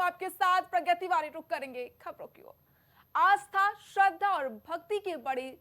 आपके साथ प्रज्ञा तिवारी। रुक करेंगे खबरों की ओर। आस्था, श्रद्धा और भक्ति के बड़े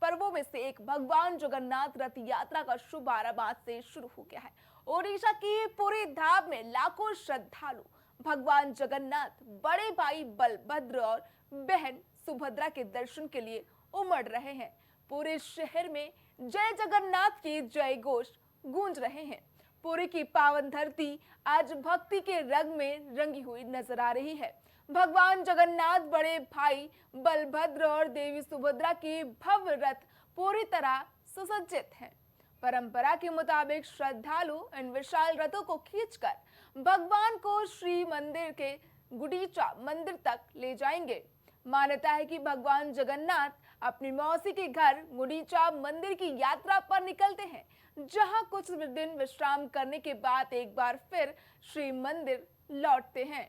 पर्वों में से एक भगवान जगन्नाथ रथ यात्रा का शुभारंभ आज से शुरू हो गया है। ओडिशा की पुरी धाम में लाखों श्रद्धालु भगवान जगन्नाथ, बड़े भाई बलभद्र और बहन सुभद्रा के दर्शन के लिए उमड़ रहे हैं। पूरे शहर में जय जगन्नाथ के जय घोष गूंज रहे हैं। पुरी की पावन धरती आज भक्ति के रंग में रंगी हुई नजर आ रही है। भगवान जगन्नाथ, बड़े भाई बलभद्र और देवी सुभद्रा के भव्य रथ पूरी तरह सुसज्जित हैं। परंपरा के मुताबिक श्रद्धालु इन विशाल रथों को खींचकर भगवान को श्री मंदिर के गुंडीचा मंदिर तक ले जाएंगे। मान्यता है कि भगवान जगन्नाथ अपनी मौसी के घर गुंडीचा मंदिर की यात्रा पर निकलते हैं, जहां कुछ दिन विश्राम करने के बाद एक बार फिर श्री मंदिर लौटते हैं।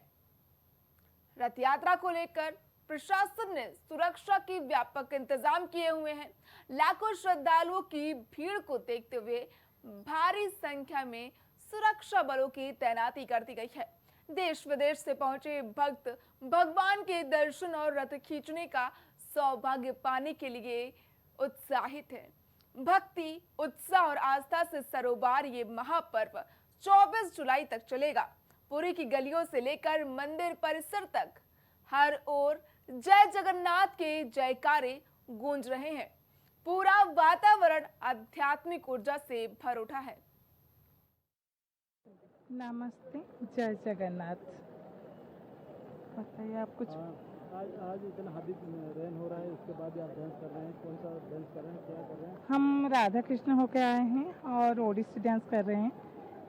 रथ यात्रा को लेकर प्रशासन ने सुरक्षा के व्यापक इंतजाम किए हुए हैं। लाखों श्रद्धालुओं की भीड़ को देखते हुए भारी संख्या में सुरक्षा बलों की तैनाती कर दी गई है। देश विदेश से पहुंचे भक्त भगवान के दर्शन और रथ खींचने का सौभाग्य पाने के लिए उत्साहित हैं। भक्ति, उत्साह और आस्था से सरोबार ये महापर्व 24 जुलाई तक चलेगा। पुरी की गलियों से लेकर मंदिर परिसर तक हर ओर जय जगन्नाथ के जयकारे गूंज रहे हैं। पूरा वातावरण आध्यात्मिक ऊर्जा से भर उठा है। नमस्ते, जय जगन्नाथ। बताइए आप कुछ। आज इतना हार्दिक रेन हो रहा है, उसके बाद आप डांस कर रहे हैं, कौन सा डांस कर रहे हैं, क्या कर रहे हैं? हम राधा कृष्ण होके आए हैं और ओडिसी डांस कर रहे हैं।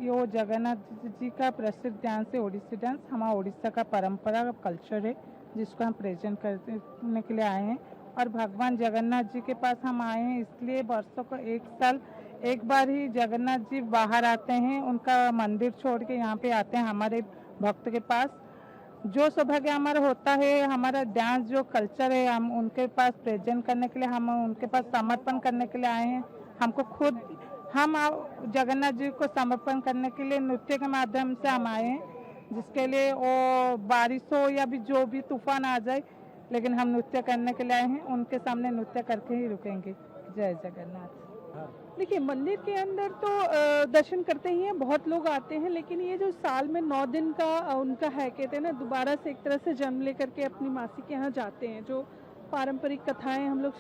ये जगन्नाथ जी का प्रसिद्ध डांस है, ओडिसी डांस। हमारा उड़ीसा का परंपरा का कल्चर है, जिसको हम प्रेजेंट करने के लिए आए हैं। और भगवान जगन्नाथ जी के पास हम आए हैं इसलिए वर्षों को एक साल एक बार ही जगन्नाथ जी बाहर आते हैं, उनका मंदिर छोड़ के यहाँ पे आते हैं हमारे भक्त के पास। जो सौभाग्य हमारा होता है, हमारा डांस जो कल्चर है, हम उनके पास प्रेजेंट करने के लिए, हम उनके पास समर्पण करने के लिए आए हैं। हमको खुद हम जगन्नाथ जी को समर्पण करने के लिए नृत्य के माध्यम से हम आए हैं, जिसके लिए वो बारिश हो या भी जो भी तूफान आ जाए, लेकिन हम नृत्य करने के लिए आए हैं। उनके सामने नृत्य करके ही रुकेंगे। जय जगन्नाथ। देखिए, मंदिर के अंदर तो दर्शन करते ही हैं, बहुत लोग आते हैं, लेकिन ये जो साल में 9 दिन का उनका है, कहते हैं ना, दोबारा से एक तरह से जन्म लेकर के अपनी मासी के यहाँ जाते हैं। जो पारंपरिक कथाएं हम लोग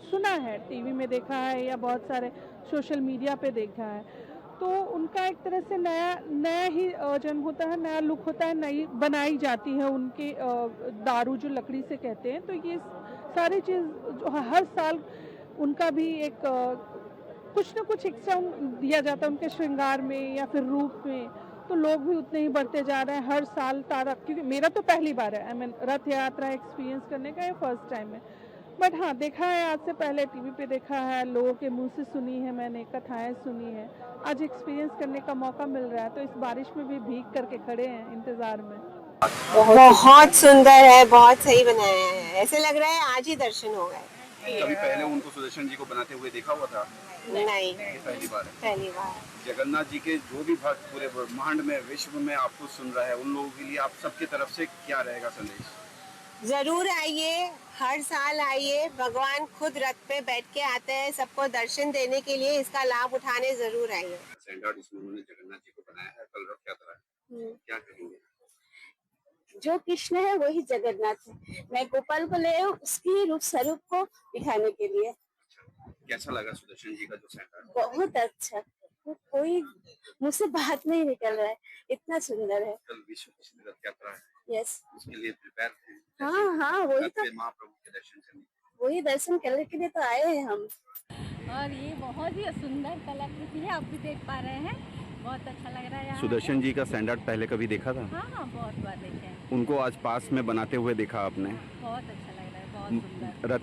सुना है, टीवी में देखा है या बहुत सारे सोशल मीडिया पे देखा है, तो उनका एक तरह से नया ही जन्म होता है, नया लुक होता है, नई बनाई जाती है उनके दारू जो लकड़ी से कहते हैं। तो ये सारी चीज़ जो हर साल उनका भी एक कुछ न कुछ हिस्सा दिया जाता है उनके श्रृंगार में या फिर रूप में। तो लोग भी उतने ही बढ़ते जा रहे हैं हर साल तारा। क्योंकि मेरा तो पहली बार है, रथ यात्रा एक्सपीरियंस करने का, ये फर्स्ट टाइम है। बट हाँ, देखा है आज से पहले, टीवी पे देखा है, लोगों के मुंह से सुनी है, मैंने कथाएं सुनी है। आज एक्सपीरियंस करने का मौका मिल रहा है, तो इस बारिश में भी भीग करके खड़े हैं इंतजार में। बहुत सुंदर है, बहुत सही बनाया है। ऐसे लग रहा है आज ही दर्शन हो गए। कभी पहले उनको सुदर्शन जी को बनाते हुए देखा हुआ था? नहीं, पहली बार है। पहली बार। जगन्नाथ जी के जो भी भक्त पूरे ब्रह्मांड में, विश्व में आपको सुन रहा है, उन लोगों के लिए आप सबकी तरफ से क्या रहेगा संदेश? जरूर आइए, हर साल आइए। भगवान खुद रथ पे बैठ के आते हैं सबको दर्शन देने के लिए, इसका लाभ उठाने जरूर आइए। स्टैंडर्ड इसमें उन्होंने जगन्नाथ जी को बनाया है, कल रथ यात्रा है, क्या कहेंगे? जो कृष्ण है वही जगन्नाथ है। मैं गोपाल को ले उसकी रूप स्वरूप को दिखाने के लिए। कैसा लगा सुदर्शन जी का जो स्टैंडर्ड? बहुत अच्छा, कोई मुंह से बात नहीं निकल रहा है, इतना सुंदर है। कल विश्व प्रसिद्ध रथ यात्रा है, यस, उसके लिए प्रिपेयर थे? हाँ, वही तो, महाप्रभु के दर्शन करने, वही दर्शन करने के लिए तो आए हैं हम। और ये बहुत ही सुंदर कलाकृति है, आप भी देख पा रहे हैं, बहुत अच्छा लग रहा है यहाँ। सुदर्शन जी का स्टैंडर्ड पहले कभी देखा था? हाँ, बहुत बार देखे हैं। उनको आज पास में बनाते हुए देखा आपने? बहुत अच्छा लग रहा है, बहुत सुंदर।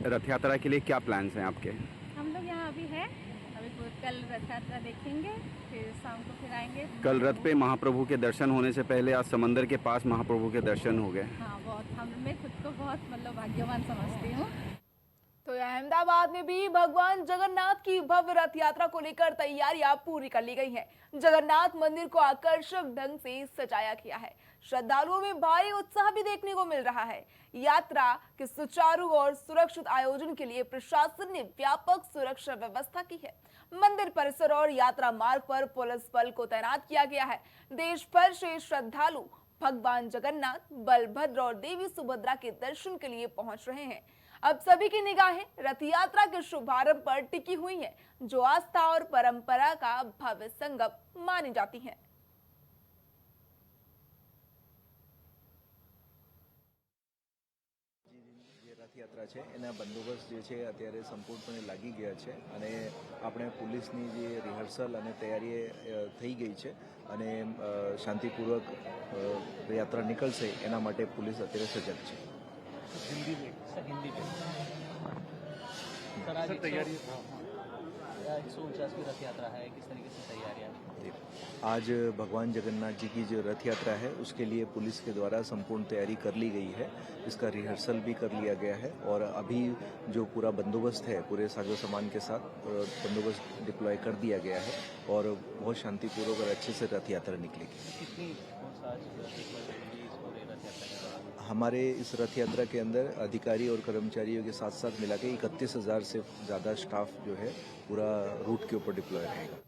रथ यात्रा के लिए क्या प्लान्स हैं आपके? हम लोग यहाँ अभी है, कल रथ यात्रा देखेंगे, फिर शाम को फिर आएंगे। कल रथ पे महाप्रभु के दर्शन होने से पहले आज समंदर के पास महाप्रभु के दर्शन हो गए। हाँ, बहुत, मैं खुद को बहुत भाग्यवान समझती हूँ। तो अहमदाबाद में भी भगवान जगन्नाथ की भव्य रथ यात्रा को लेकर तैयारियां पूरी कर ली गई हैं। जगन्नाथ मंदिर को आकर्षक ढंग से सजाया गया है। श्रद्धालुओं में भारी उत्साह भी देखने को मिल रहा है। यात्रा के सुचारू और सुरक्षित आयोजन के लिए प्रशासन ने व्यापक सुरक्षा व्यवस्था की है। मंदिर परिसर और यात्रा मार्ग पर पुलिस बल को तैनात किया गया है। देश भर से श्रद्धालु भगवान जगन्नाथ, बलभद्र और देवी सुभद्रा के दर्शन के लिए पहुंच रहे हैं। अब सभी की निगाहें रथ यात्रा के शुभारंभ पर टिकी हुई हैं, जो आस्था और परंपरा का भव्य संगम मानी जाती है। જે રથયાત્રા છે એના બંદોબસ્ત જે છે અત્યારે સંપૂર્ણપણે લાગી ગયા છે અને આપણે પોલીસની જે રિહર્સલ અને તૈયારી થઈ ગઈ છે અને શાંતિપૂર્વક યાત્રા નીકળશે એના માટે પોલીસ અત્યારે સજગ છે. हिंदी में सर, हिंदी में सर, आज तैयारी 149वीं रथ यात्रा है, किस तरीके से तैयारियां? आज भगवान जगन्नाथ जी की जो रथ यात्रा है उसके लिए पुलिस के द्वारा संपूर्ण तैयारी कर ली गई है. इसका रिहर्सल भी कर लिया गया है और अभी जो पूरा बंदोबस्त है पूरे साजो सामान के साथ बंदोबस्त डिप्लॉय कर दिया गया है और बहुत शांतिपूर्वक और अच्छे से रथ यात्रा निकलेगी. कितनी रथ यात्रा के दौरान हमारे इस रथ यात्रा के अंदर अधिकारी और कर्मचारियों के साथ साथ मिला के 31,000 से ज़्यादा स्टाफ जो है पूरा रूट के ऊपर डिप्लॉय रहेगा.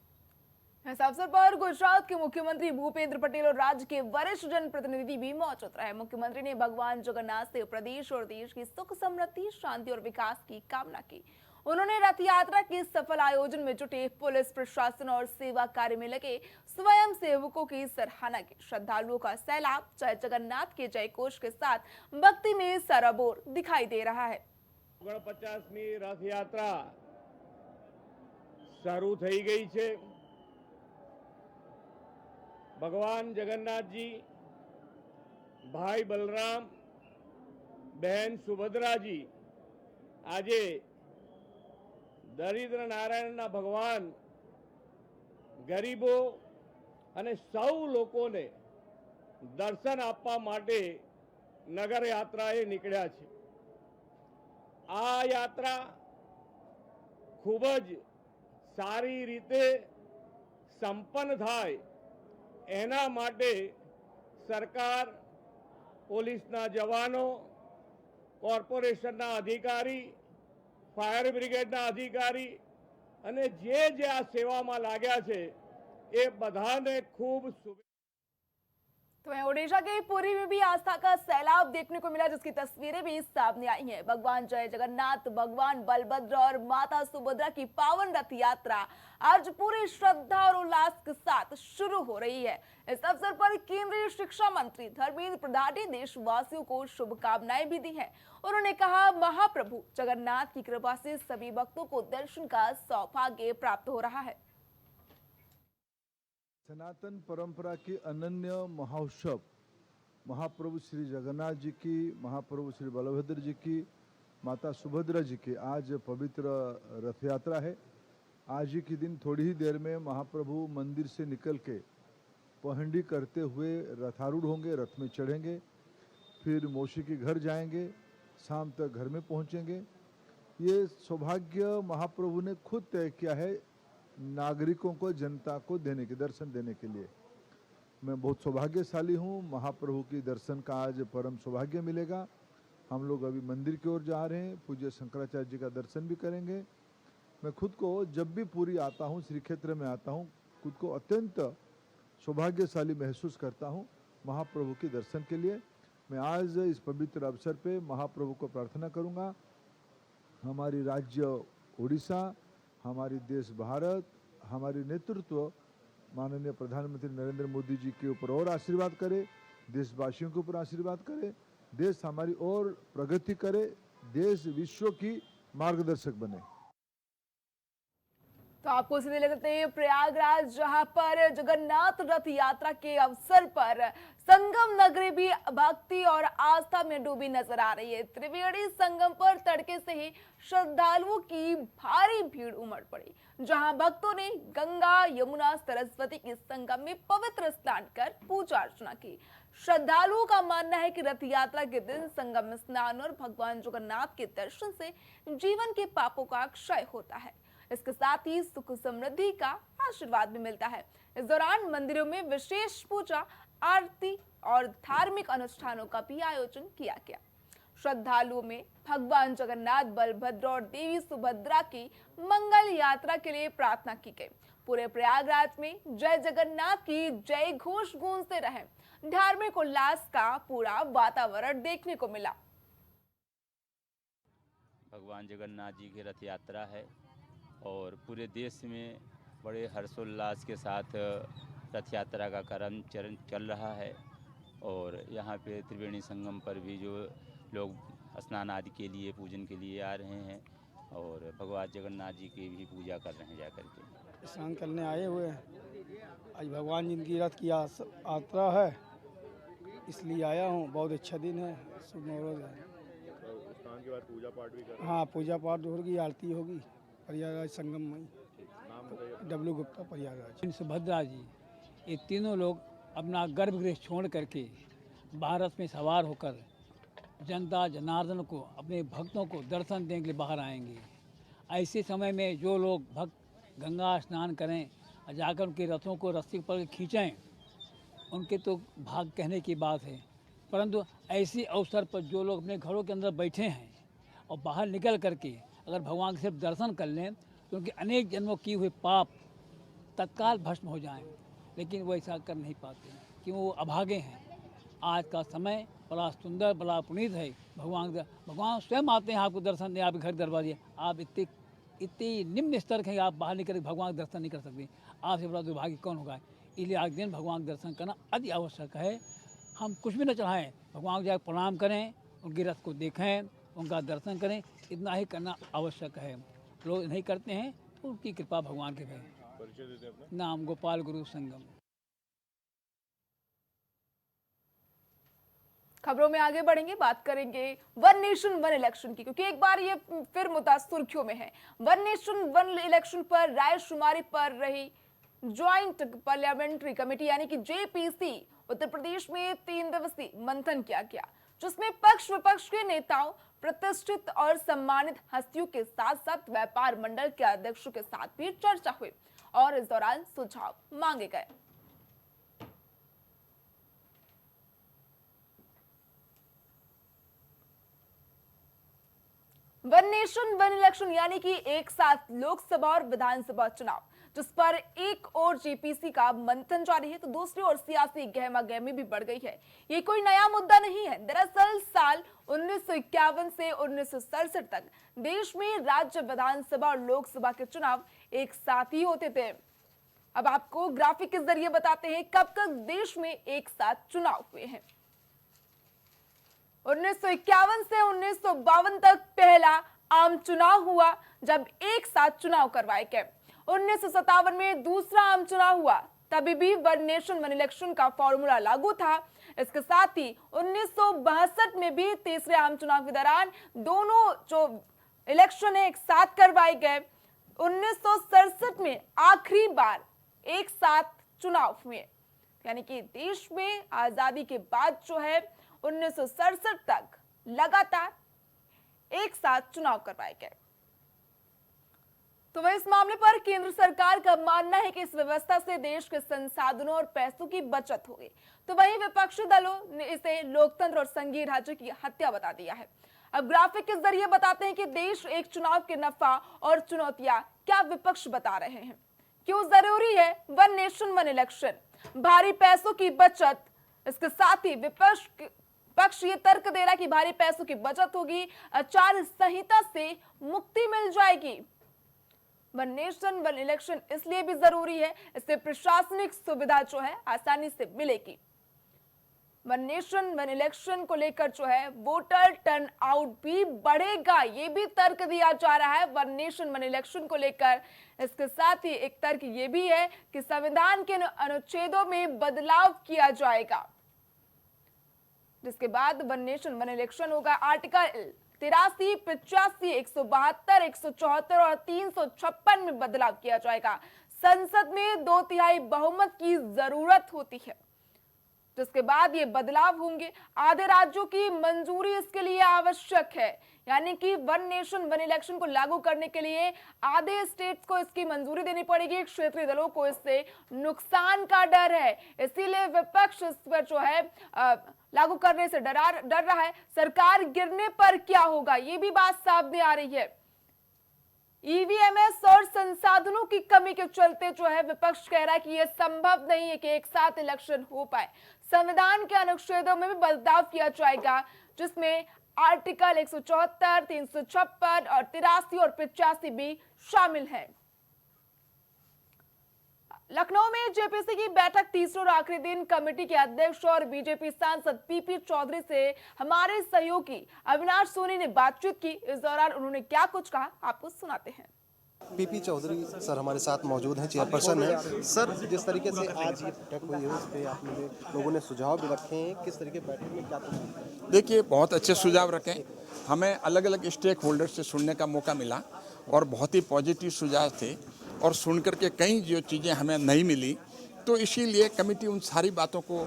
इस अवसर पर गुजरात के मुख्यमंत्री भूपेंद्र पटेल और राज्य के वरिष्ठ जनप्रतिनिधि भी मौजूद रहे। मुख्यमंत्री ने भगवान जगन्नाथ से प्रदेश और देश की सुख समृद्धि, शांति और विकास की कामना की। उन्होंने रथ यात्रा के सफल आयोजन में जुटे पुलिस प्रशासन और सेवा कार्य में लगे स्वयं सेवकों की सराहना की। श्रद्धालुओं का सैलाब जय जगन्नाथ के जयघोष के साथ भक्ति में सराबोर दिखाई दे रहा है। 49મી રથ યાત્રા શરૂ થઈ ગઈ છે. ભગવાન જગન્નાથજી, ભાઈ બલરામ, બહેન સુભદ્રાજી આજે દરિદ્ર નારાયણના ભગવાન ગરીબો અને સૌ લોકોને દર્શન આપવા માટે નગર યાત્રાએ નીકળ્યા છે. આ યાત્રા ખૂબ જ સારી રીતે સંપન્ન થાય એના માટે સરકાર, પોલીસના જવાનો, કોર્પોરેશનના અધિકારી, ફાયર બ્રિગેડના અધિકારી અને જે આ સેવામાં लाग्યા છે એ બધાને ખૂબ શુભેચ્છા. तो वहीं ओडिशा के पुरी में भी आस्था का सैलाब देखने को मिला, जिसकी तस्वीरें भी सामने आई हैं। भगवान जय जगन्नाथ, भगवान बलभद्र और माता सुभद्रा की पावन रथ यात्रा आज पूरी श्रद्धा और उल्लास के साथ शुरू हो रही है। इस अवसर पर केंद्रीय शिक्षा मंत्री धर्मेंद्र प्रधान ने देशवासियों को शुभकामनाएं भी दी हैं। उन्होंने कहा, महाप्रभु जगन्नाथ की कृपा से सभी भक्तों को दर्शन का सौभाग्य प्राप्त हो रहा है। सनातन परंपरा की अनन्य महोत्सव महाप्रभु श्री जगन्नाथ जी की, महाप्रभु श्री बलभद्र जी की, माता सुभद्रा जी की आज पवित्र रथ यात्रा है। आज ही के दिन थोड़ी ही देर में महाप्रभु मंदिर से निकल के पहंडी करते हुए रथारूढ़ होंगे, रथ में चढ़ेंगे, फिर मौसी के घर जाएंगे, शाम तक घर में पहुंचेंगे। ये सौभाग्य महाप्रभु ने खुद तय किया है नागरिकों को, जनता को देने के, दर्शन देने के लिए। मैं बहुत सौभाग्यशाली हूँ। महाप्रभु की दर्शन का आज परम सौभाग्य मिलेगा। हम लोग अभी मंदिर की ओर जा रहे हैं, पूज्य शंकराचार्य जी का दर्शन भी करेंगे। मैं खुद को जब भी पूरी आता हूँ, श्री क्षेत्र में आता हूँ, खुद को अत्यंत सौभाग्यशाली महसूस करता हूँ महाप्रभु के दर्शन के लिए। मैं आज इस पवित्र अवसर पे महाप्रभु को प्रार्थना करूँगा, हमारी राज्य उड़ीसा, हमारी देश भारत, हमारी नेतृत्व माननीय प्रधानमंत्री नरेंद्र मोदी जी के ऊपर और आशीर्वाद करे, देशवासियों के ऊपर आशीर्वाद करे, देश हमारी और प्रगति करे, देश विश्व की मार्गदर्शक बने। तो आपको सीधे ले चलते हैं प्रयागराज, जहां पर जगन्नाथ रथ यात्रा के अवसर पर संगम नगरी भी भक्ति और आस्था में डूबी नजर आ रही है। त्रिवेणी संगम पर तड़के से ही श्रद्धालुओं की भारी भीड़ उमड़ पड़ी, जहां भक्तों ने गंगा, यमुना, सरस्वती के संगम में पवित्र स्नान कर पूजा अर्चना की। श्रद्धालुओं का मानना है कि रथ यात्रा के दिन संगम स्नान और भगवान जगन्नाथ के दर्शन से जीवन के पापों का क्षय होता है। इसके साथ ही सुख समृद्धि का आशीर्वाद भी मिलता है। इस दौरान मंदिरों में विशेष पूजा, आरती और धार्मिक अनुष्ठानों का भी आयोजन किया गया। श्रद्धालुओं में भगवान जगन्नाथ, बलभद्र और देवी सुभद्रा की मंगल यात्रा के लिए प्रार्थना की गई। पूरे प्रयागराज में जय जगन्नाथ की जय घोष गूंजते रहे। धार्मिक उल्लास का पूरा वातावरण देखने को मिला। भगवान जगन्नाथ जी की रथ यात्रा है और पूरे देश में बड़े हर्षोल्लास के साथ रथ यात्रा का चरण चल रहा है। और यहाँ पे त्रिवेणी संगम पर भी जो लोग स्नान आदि के लिए, पूजन के लिए आ रहे हैं और भगवान जगन्नाथ जी की भी पूजा कर रहे हैं जाकर के। स्नान करने आए हुए हैं। आज भगवान जी की रथ की यात्रा है, इसलिए आया हूँ। बहुत अच्छा दिन है, शुभ मुहूर्त है। स्नान के बाद पूजा पाठ भी कर? हाँ, पूजा पाठ होगी, आरती होगी प्रयागराज संगम में। डब्लू गुप्ता, प्रयागराज। सुभद्रा जी, ये तीनों लोग अपना गर्भगृह छोड़ करके भारत में सवार होकर जनता जनार्दन को, अपने भक्तों को दर्शन देने के लिए बाहर आएंगे। ऐसे समय में जो लोग भक्त गंगा स्नान करें और जाकर उनके रथों को रस्सी पर खींचें, उनके तो भाग कहने की बात है। परंतु ऐसे अवसर पर जो लोग अपने घरों के अंदर बैठे हैं और बाहर निकल करके अगर भगवान के सिर्फ दर्शन कर लें तो उनके अनेक जन्मों किए हुए पाप तत्काल भस्म हो जाएं। लेकिन वो ऐसा कर नहीं पाते क्यों? वो अभागे हैं। आज का समय बड़ा सुंदर, बड़ा पुनीत है। भगवान स्वयं आते हैं आपको दर्शन दें, आपके घर दरवाजे। आप इतनी निम्न स्तर के आप बाहर निकल भगवान का दर्शन नहीं कर सकते। आपसे बड़ा दुर्भाग्य कौन होगा? इसलिए आज दिन भगवान का दर्शन करना अति आवश्यक है। हम कुछ भी न चाहें, भगवान को जाकर प्रणाम करें, उनके रथ को देखें, उनका दर्शन करें, इतना ही करना आवश्यक है। लोग नहीं करते हैं तो उनकी कृपा भगवान के है। परिचय देते हैं अपना? नाम गोपाल गुरु संगम। खबरों में आगे बढ़ेंगे, बात करेंगे वन नेशन वन इलेक्शन की, क्योंकि एक बार ये फिर मुद्दा सुर्खियों में है। वन नेशन वन इलेक्शन पर रायशुमारी पर रही ज्वाइंट पार्लियामेंट्री कमेटी यानी कि जेपीसी उत्तर प्रदेश में 3 दिवसीय मंथन किया गया, जिसमें पक्ष विपक्ष के नेताओं, प्रतिष्ठित और सम्मानित हस्तियों के साथ साथ व्यापार मंडल के अध्यक्षों के साथ भी चर्चा हुई और इस दौरान सुझाव मांगे गए। वन नेशन वन इलेक्शन यानी कि एक साथ लोकसभा और विधानसभा चुनाव, जिस पर एक ओर जेपीसी का मंथन जारी है तो दूसरी ओर सियासी गहमागहमी भी बढ़ गई है। ये कोई नया मुद्दा नहीं है। दरअसल साल 1951 से 1967 तक देश में राज्य विधानसभा और लोकसभा के चुनाव एक साथ ही होते थे। अब आपको ग्राफिक के जरिए बताते हैं कब कब देश में एक साथ चुनाव हुए हैं। 1951 से 1952 तक पहला आम चुनाव हुआ जब एक साथ चुनाव करवाए गए। 1957 में दूसरा आम चुनाव हुआ, तभी भी वन नेशन वन इलेक्शन का फॉर्मूला लागू था। इसके साथ ही 1962 में भी तीसरे आम चुनाव के दौरान दोनों जो इलेक्शन है एक साथ करवाए गए। 1967 में आखिरी बार एक साथ चुनाव हुए, यानी कि देश में आजादी के बाद जो है 1967 तक लगातार एक साथ चुनाव करवाए गए। तो वह इस मामले पर केंद्र सरकार का मानना है कि इस व्यवस्था से देश के संसाधनों और पैसों की बचत होगी, तो वहीं विपक्षी दलों ने इसे लोकतंत्र और संघीय ढांचे की हत्या बता दिया है। अब ग्राफिक के जरिए बताते हैं कि देश एक चुनाव के नफा और चुनौतियां क्या विपक्ष बता रहे हैं। क्यों जरूरी है वन नेशन वन इलेक्शन? भारी पैसों की बचत। इसके साथ ही विपक्ष पक्ष ये तर्क दे रहा कि भारी पैसों की बचत होगी, आचार संहिता से मुक्ति मिल जाएगी। वन नेशन वन इलेक्शन इसलिए भी जरूरी है, इससे प्रशासनिक सुविधा जो है आसानी से मिलेगी। वन नेशन वन इलेक्शन को लेकर जो है वोटर टर्न आउट भी बढ़ेगा, ये भी तर्क दिया जा रहा है वन नेशन वन इलेक्शन को लेकर। इसके साथ ही एक तर्क ये भी है कि संविधान के अनुच्छेदों में बदलाव किया जाएगा, जिसके बाद वन नेशन वन इलेक्शन होगा। आर्टिकल 83, 85, 172, 174 और 356 में बदलाव किया जाएगा। संसद में 2/3 बहुमत की जरूरत होती है। जिसके बाद ये बदलाव होंगे। आधे राज्यों की मंजूरी इसके लिए आवश्यक है, यानी कि वन नेशन वन इलेक्शन को लागू करने के लिए आधे स्टेट्स को इसकी मंजूरी देनी पड़ेगी। क्षेत्रीय दलों को इससे नुकसान का डर है, इसीलिए विपक्ष इस पर जो है लागू करने से डर रहा है। सरकार गिरने पर क्या होगा, ये भी बात सामने आ रही है। ईवीएमएस और संसाधनों की कमी के चलते जो है विपक्ष कह रहा है कि यह संभव नहीं है कि एक साथ इलेक्शन हो पाए। संविधान के अनुच्छेदों में भी बदलाव किया जाएगा, जिसमें आर्टिकल 174, 356 और 83 और 85 भी शामिल है। लखनऊ में जेपीसी की बैठक तीसरे और आखिरी दिन कमेटी के अध्यक्ष और बीजेपी सांसद पीपी चौधरी से हमारे सहयोगी अविनाश सोनी ने बातचीत की। इस दौरान उन्होंने क्या कुछ कहा, आपको सुनाते हैं। पीपी चौधरी सर हमारे साथ मौजूद हैं, चेयरपर्सन हैं। सर, जिस तरीके से आज ये बैठक हुई है उस पर आप लोगों ने सुझाव भी रखे हैं, किस तरीके की बैठक में क्या कुछ? देखिए, बहुत अच्छे सुझाव रखे। हमें अलग अलग स्टेक होल्डर से सुनने का मौका मिला और बहुत ही पॉजिटिव सुझाव थे, और सुन करके कई जो चीज़ें हमें नहीं मिली, तो इसीलिए कमेटी उन सारी बातों को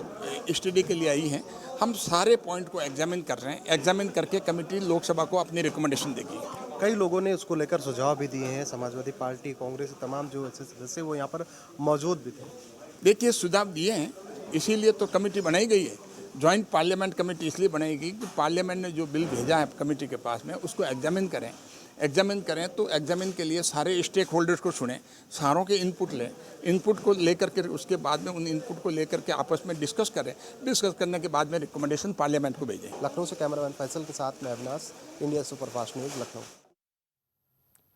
स्टडी के लिए आई है। हम सारे पॉइंट को एग्जामिन कर रहे हैं। एग्जामिन करके कमेटी लोकसभा को अपनी रिकमेंडेशन देगी। कई लोगों ने उसको लेकर सुझाव भी दिए हैं, समाजवादी पार्टी, कांग्रेस, तमाम जो सदस्य वो यहाँ पर मौजूद भी थे। देखिए, सुझाव दिए हैं, इसीलिए तो कमेटी बनाई गई है। जॉइंट पार्लियामेंट कमेटी इसलिए बनाएगी कि पार्लियामेंट ने जो बिल भेजा है कमेटी के पास में, उसको एग्जामिन करें। तो एग्जामिन के लिए सारे स्टेक होल्डर्स को सुने, सारों के इनपुट लें, इनपुट को लेकर के उसके बाद में उन इनपुट को लेकर के आपस में डिस्कस करें। डिस्कस करने के बाद में रिकमेंडेशन पार्लियामेंट को भेजें। लखनऊ से कैमरामैन फैसल के साथ मैं Avinash, India superfast news, Lucknow.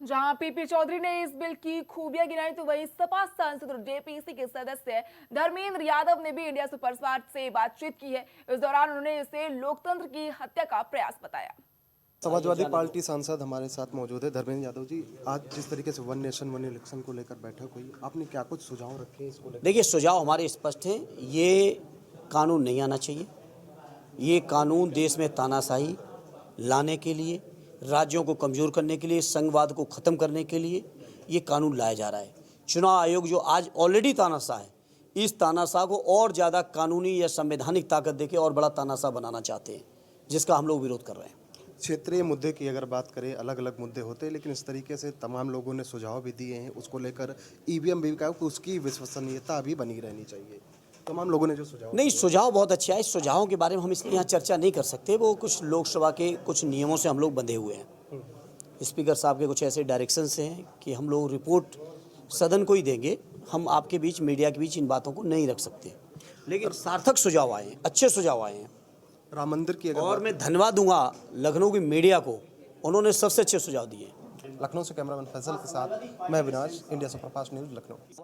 जहां पीपी चौधरी ने इस बिल की खूबियां गिनाई, तो वहीं सपा सांसद और जेपीसी के सदस्य धर्मेंद्र यादव ने भी इंडिया सुपरफास्ट से बातचीत की है। इस दौरान उन्होंने इसे लोकतंत्र की हत्या का प्रयास बताया। समाजवादी पार्टी सांसद हमारे साथ मौजूद है, धर्मेंद्र यादव जी। आज जिस तरीके से वन नेशन वन इलेक्शन को लेकर बैठक हुई, आपने क्या कुछ सुझाव रखे इसको लेकर? देखिए, सुझाव हमारे स्पष्ट हैं। ये कानून नहीं आना चाहिए। ये कानून देश में तानाशाही लाने के लिए, राज्यों को कमज़ोर करने के लिए, संघवाद को ख़त्म करने के लिए ये कानून लाया जा रहा है। चुनाव आयोग जो आज ऑलरेडी तानाशाह है, इस तानाशाह को और ज़्यादा कानूनी या संवैधानिक ताकत देके और बड़ा तानाशाह बनाना चाहते हैं, जिसका हम लोग विरोध कर रहे हैं। क्षेत्रीय मुद्दे की अगर बात करें, अलग अलग मुद्दे होते हैं, लेकिन इस तरीके से तमाम लोगों ने सुझाव भी दिए हैं। उसको लेकर ईवीएम भी कहा कि उसकी विश्वसनीयता अभी बनी रहनी चाहिए। तमाम लोगों ने जो सुझाव नहीं, सुझाव बहुत अच्छा है। इस सुझावों के बारे में हम इसलिए यहाँ चर्चा नहीं कर सकते। वो कुछ लोकसभा के कुछ नियमों से हम लोग बंधे हुए हैं। स्पीकर साहब के कुछ ऐसे डायरेक्शंस हैं कि हम लोग रिपोर्ट सदन को ही देंगे। हम आपके बीच, मीडिया के बीच इन बातों को नहीं रख सकते। लेकिन सार्थक सुझाव आए हैं, अच्छे सुझाव आए हैं। राम मंदिर की और मैं धन्यवाद दूंगा लखनऊ की मीडिया को, उन्होंने सबसे अच्छे सुझाव दिए। लखनऊ से कैमरामैन फैसल के साथ मैं Avinash, India superfast news, Lucknow.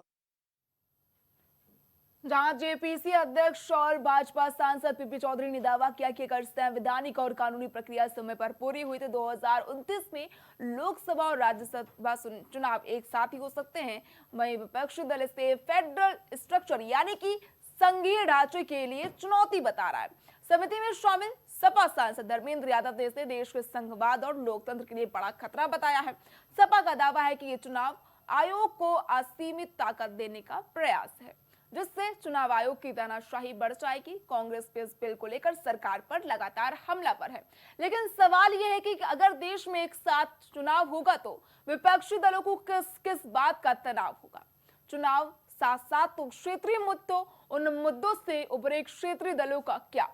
जहां जेपीसी अध्यक्ष और भाजपा सांसद पीपी चौधरी ने दावा किया कि अगर संवैधानिक और कानूनी प्रक्रिया समय पर पूरी हुई तो 2029 में लोकसभा और राज्यसभा चुनाव एक साथ ही हो सकते हैं। वहीं विपक्षी दल इसे फेडरल स्ट्रक्चर यानी कि संघीय ढांचे के लिए चुनौती बता रहा है। समिति में शामिल सपा सांसद धर्मेंद्र यादव ने इसे देश के संघवाद और लोकतंत्र के लिए बड़ा खतरा बताया है। सपा का दावा है कि ये चुनाव आयोग को असीमित ताकत देने का प्रयास है, जिससे चुनाव आयोग की तानाशाही बढ़ जाएगी। कांग्रेस के इस बिल को लेकर सरकार पर लगातार हमला पर है, लेकिन सवाल यह है कि अगर देश में एक साथ चुनाव होगा तो विपक्षी दलों को किस बात का तनाव होगा। चुनाव साथ साथ तो क्षेत्रीय मुद्दों, उन मुद्दों से उभरे क्षेत्रीय दलों का क्या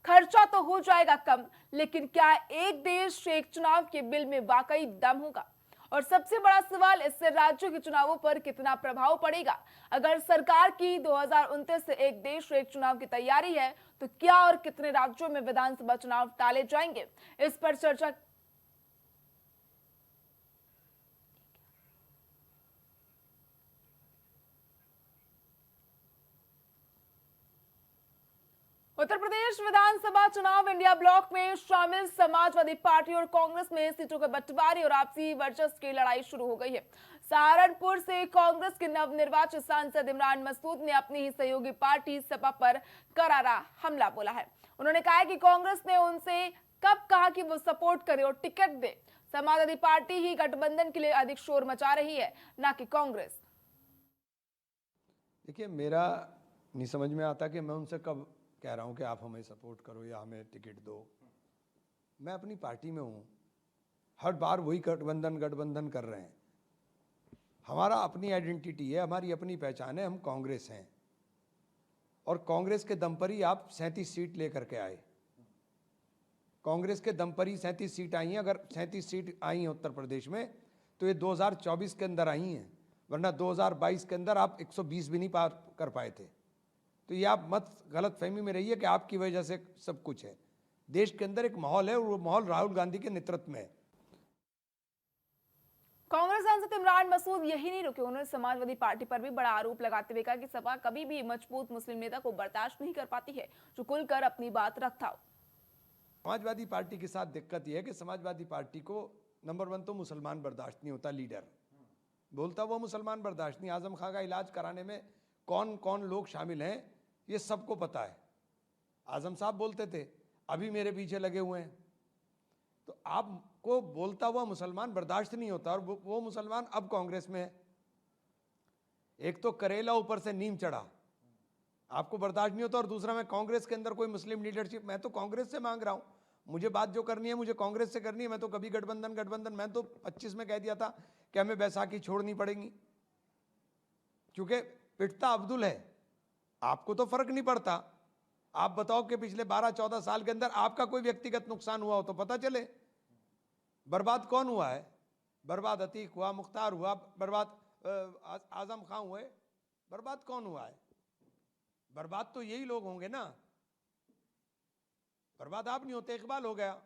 खर्चा तो हो जाएगा कम, लेकिन क्या एक देश एक चुनाव के बिल में वाकई दम होगा? और सबसे बड़ा सवाल, इससे राज्यों के चुनावों पर कितना प्रभाव पड़ेगा? अगर सरकार की 2029 से एक देश एक चुनाव की तैयारी है तो क्या और कितने राज्यों में विधानसभा चुनाव टाले जाएंगे? इस पर चर्चा उत्तर प्रदेश विधानसभा चुनाव इंडिया ब्लॉक में शामिल समाजवादी पार्टी और कांग्रेस में सीटों के बंटवारे और आपसी वर्चस्व की लड़ाई शुरू हो गई है। सहारनपुर से कांग्रेस के नवनिर्वाचित सांसद इमरान मसूद ने अपनी ही सहयोगी पार्टी सपा पर करारा हमला बोला है। उन्होंने कहा कि कांग्रेस ने उनसे कब कहा कि वो सपोर्ट करे और टिकट दे। समाजवादी पार्टी ही गठबंधन के लिए अधिक शोर मचा रही है, न कि कांग्रेस। देखिए, मेरा नहीं समझ में आता कि मैं उनसे कब कह रहा हूँ कि आप हमें सपोर्ट करो या हमें टिकट दो। मैं अपनी पार्टी में हूँ, हर बार वही गठबंधन कर रहे हैं। हमारा अपनी आइडेंटिटी है, हमारी अपनी पहचान है, हम कांग्रेस हैं और कांग्रेस के दम पर ही आप 37 सीट लेकर के आए। कांग्रेस के दम पर ही 37 सीट आई हैं। अगर 37 सीट आई हैं उत्तर प्रदेश में तो ये 2024 के अंदर आई हैं, वरना 2022 के अंदर आप 120 भी नहीं पार कर पाए थे। तो ये आप मत गलत फहमी में रहिए कि आपकी वजह से सब कुछ है। देश के अंदर एक माहौल है और वो माहौल राहुल गांधी के नेतृत्व में है। कांग्रेस सांसद इमरान मसूद यही नहीं रुके, उन्होंने समाजवादी पार्टी पर भी बड़ा आरोप लगाते हुए कहा कि सपा कभी भी मजबूत मुस्लिम नेता को बर्दाश्त नहीं कर पाती है जो खुलकर अपनी बात रखता हो। समाजवादी पार्टी के साथ दिक्कत यह है कि समाजवादी पार्टी को नंबर 1 तो मुसलमान बर्दाश्त नहीं होता, लीडर बोलता वो मुसलमान बर्दाश्त नहीं। आजम खां का इलाज कराने में कौन कौन लोग शामिल हैं ये सबको पता है। आजम साहब बोलते थे, अभी मेरे पीछे लगे हुए हैं। तो आपको बोलता हुआ मुसलमान बर्दाश्त नहीं होता और वो मुसलमान अब कांग्रेस में है। एक तो करेला ऊपर से नीम चढ़ा, आपको बर्दाश्त नहीं होता, और दूसरा मैं कांग्रेस के अंदर कोई मुस्लिम लीडरशिप, मैं तो कांग्रेस से मांग रहा हूं, मुझे बात जो करनी है मुझे कांग्रेस से करनी है। मैं तो कभी गठबंधन मैं तो 25 में कह दिया था कि हमें बैसाखी छोड़नी पड़ेगी, क्योंकि पिटता अब्दुल है, आपको तो फर्क नहीं पड़ता। आप बताओ कि पिछले 12-14 साल के अंदर आपका कोई व्यक्तिगत नुकसान हुआ हो तो पता चले। बर्बाद कौन हुआ है? बर्बाद अतीक हुआ, मुख्तार हुआ, बर्बाद आजम खां हुए, बर्बाद कौन हुआ है? बर्बाद तो यही लोग होंगे ना। बर्बाद आप नहीं होते, इकबाल हो गया।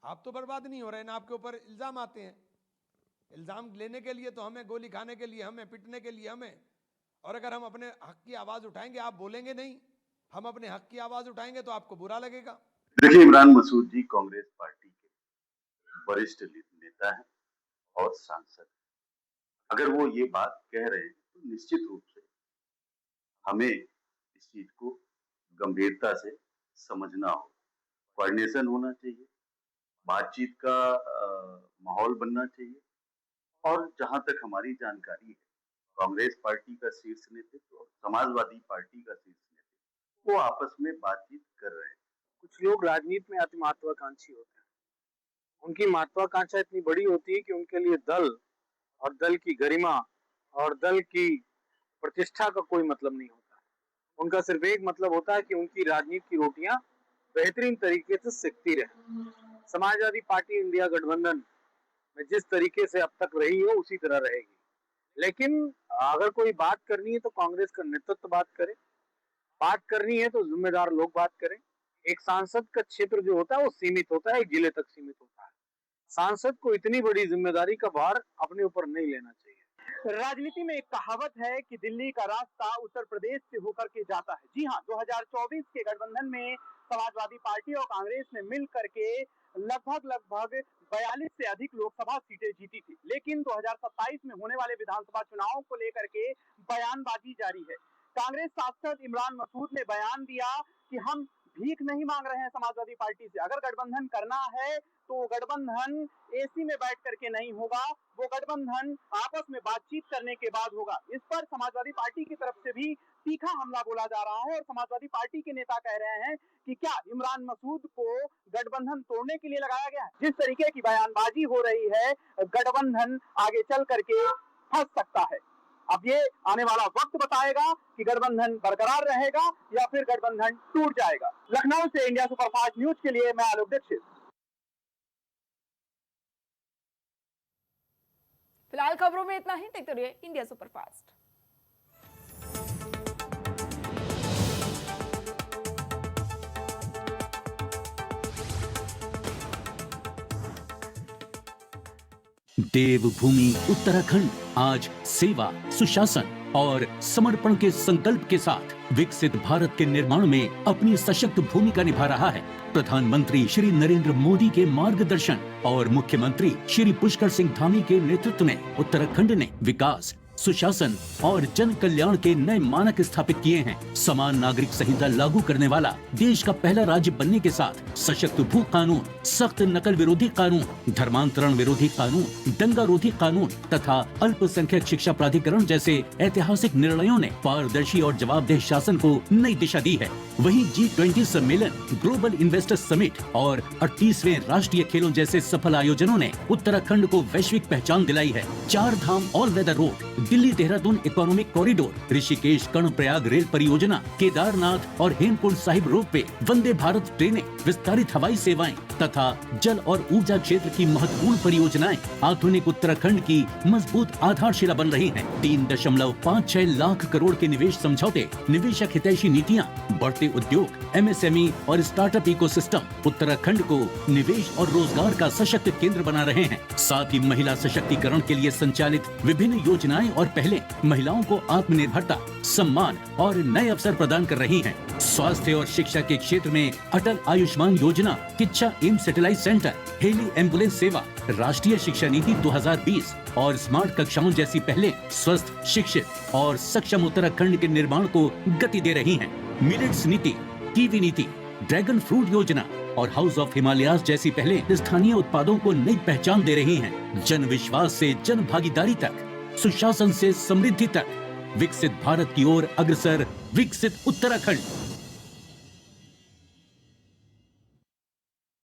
आप तो बर्बाद नहीं हो रहे ना, आपके ऊपर इल्जाम आते हैं। इल्जाम लेने के लिए तो हमें, गोली खाने के लिए हमें, पिटने के लिए हमें। और अगर हम अपने हक की आवाज उठाएंगे, आप बोलेंगे नहीं, हम अपने हक की आवाज उठाएंगे तो आपको बुरा लगेगा। देखिए, इमरान मसूद जी कांग्रेस पार्टी के वरिष्ठ नेता हैं और सांसद। अगर वो ये बात कह रहे हैं तो निश्चित रूप से हमें इस चीज को गंभीरता से समझना हो, कोऑर्डिनेशन होना चाहिए, बातचीत का माहौल बनना चाहिए। और जहां तक हमारी जानकारी है, कांग्रेस पार्टी का शीर्ष नेतृत्व और समाजवादी पार्टी का शीर्ष नेतृत्व वो आपस में बातचीत कर रहे हैं। कुछ लोग राजनीति में अति महत्वाकांक्षी होते हैं। उनकी महत्वाकांक्षा इतनी बड़ी होती है कि उनके लिए दल और दल की गरिमा और दल की प्रतिष्ठा का कोई मतलब नहीं होता। उनका सिर्फ एक मतलब होता है कि उनकी राजनीति की रोटियां बेहतरीन तरीके से सिकती रहे। समाजवादी पार्टी इंडिया गठबंधन में जिस तरीके से अब तक रही है उसी तरह रहेगी। लेकिन अगर कोई बात करनी है तो कांग्रेस का नेतृत्व बात करे, बात करनी है तो जिम्मेदार लोग बात करें। एक सांसद का क्षेत्र जो होता है वो सीमित होता है, एक जिले तक सीमित होता है। सांसद को इतनी बड़ी जिम्मेदारी का भार अपने ऊपर नहीं लेना चाहिए। राजनीति में एक कहावत है कि दिल्ली का रास्ता उत्तर प्रदेश से होकर के जाता है। जी हाँ, 2024 के गठबंधन में समाजवादी पार्टी और कांग्रेस ने मिल करके लगभग 42 से अधिक लोकसभा सीटें जीती थी। लेकिन 2027 में होने वाले विधानसभा चुनावों को लेकर के बयानबाजी जारी है। कांग्रेस सांसद इमरान मसूद ने बयान दिया कि हम भीख नहीं मांग रहे हैं समाजवादी पार्टी से। अगर गठबंधन करना है तो गठबंधन एसी में बैठ करके नहीं होगा, वो गठबंधन आपस में बातचीत करने के बाद होगा। इस पर समाजवादी पार्टी की तरफ से भी तीखा हमला बोला जा रहा है और समाजवादी पार्टी के नेता कह रहे हैं कि क्या इमरान मसूद को गठबंधन तोड़ने के लिए लगाया गया है। जिस तरीके की बयानबाजी हो रही है, गठबंधन आगे चल करके फंस सकता है। अब ये आने वाला वक्त बताएगा कि गठबंधन बरकरार रहेगा या फिर गठबंधन टूट जाएगा। लखनऊ से इंडिया सुपरफास्ट न्यूज के लिए मैं आलोक दीक्षित। फिलहाल खबरों में इतना ही। देखते रहिए इंडिया सुपरफास्ट। देवभूमि उत्तराखंड आज सेवा, सुशासन और समर्पण के संकल्प के साथ विकसित भारत के निर्माण में अपनी सशक्त भूमिका निभा रहा है। प्रधानमंत्री श्री नरेंद्र मोदी के मार्गदर्शन और मुख्यमंत्री श्री पुष्कर सिंह धामी के नेतृत्व में उत्तराखंड ने विकास, सुशासन और जन कल्याण के नए मानक स्थापित किए हैं। समान नागरिक संहिता लागू करने वाला देश का पहला राज्य बनने के साथ सशक्त भू कानून, सख्त नकल विरोधी कानून, धर्मांतरण विरोधी कानून, दंगा रोधी कानून तथा अल्पसंख्यक शिक्षा प्राधिकरण जैसे ऐतिहासिक निर्णयों ने पारदर्शी और जवाबदेह शासन को नई दिशा दी है। वहीं G20 सम्मेलन, ग्लोबल इन्वेस्टर्स समिट और 38वें राष्ट्रीय खेलों जैसे सफल आयोजनों ने उत्तराखंड को वैश्विक पहचान दिलाई है। 4 Dham all weather road, Delhi Dehradun economic corridor, Rishikesh Karnaprayag rail परियोजना, केदारनाथ और हेमकुंड साहिब रोपवे, वंदे भारत ट्रेनें, विस्तारित हवाई सेवाएं तथा जल और ऊर्जा क्षेत्र की महत्वपूर्ण परियोजनाएं आधुनिक उत्तराखंड की मजबूत आधारशिला बन रही हैं। 3.56 लाख करोड़ के निवेश समझौते, निवेशक हितैषी नीतियां, बढ़ते उद्योग, MSME और स्टार्टअप इकोसिस्टम उत्तराखंड को निवेश और रोजगार का सशक्त केंद्र बना रहे हैं। साथ ही महिला सशक्तिकरण के लिए संचालित विभिन्न योजनाएं और पहले महिलाओं को आत्मनिर्भरता, सम्मान और नए अवसर प्रदान कर रही हैं। स्वास्थ्य और शिक्षा के क्षेत्र में Atal Ayushman Yojana, Kichha AIIMS satellite centre, heli ambulance सेवा, राष्ट्रीय शिक्षा नीति 2020 और स्मार्ट कक्षाओं जैसी पहले स्वस्थ, शिक्षित और सक्षम उत्तराखंड के निर्माण को गति दे रही हैं। मिलेट्स नीति, कीवी नीति, ड्रैगन फ्रूट योजना और हाउस ऑफ हिमालयाज जैसी पहले स्थानीय उत्पादों को नई पहचान दे रही हैं। जन विश्वास से जन भागीदारी तक, सुशासन से समृद्धि तक, विकसित भारत की ओर अग्रसर विकसित उत्तराखंड।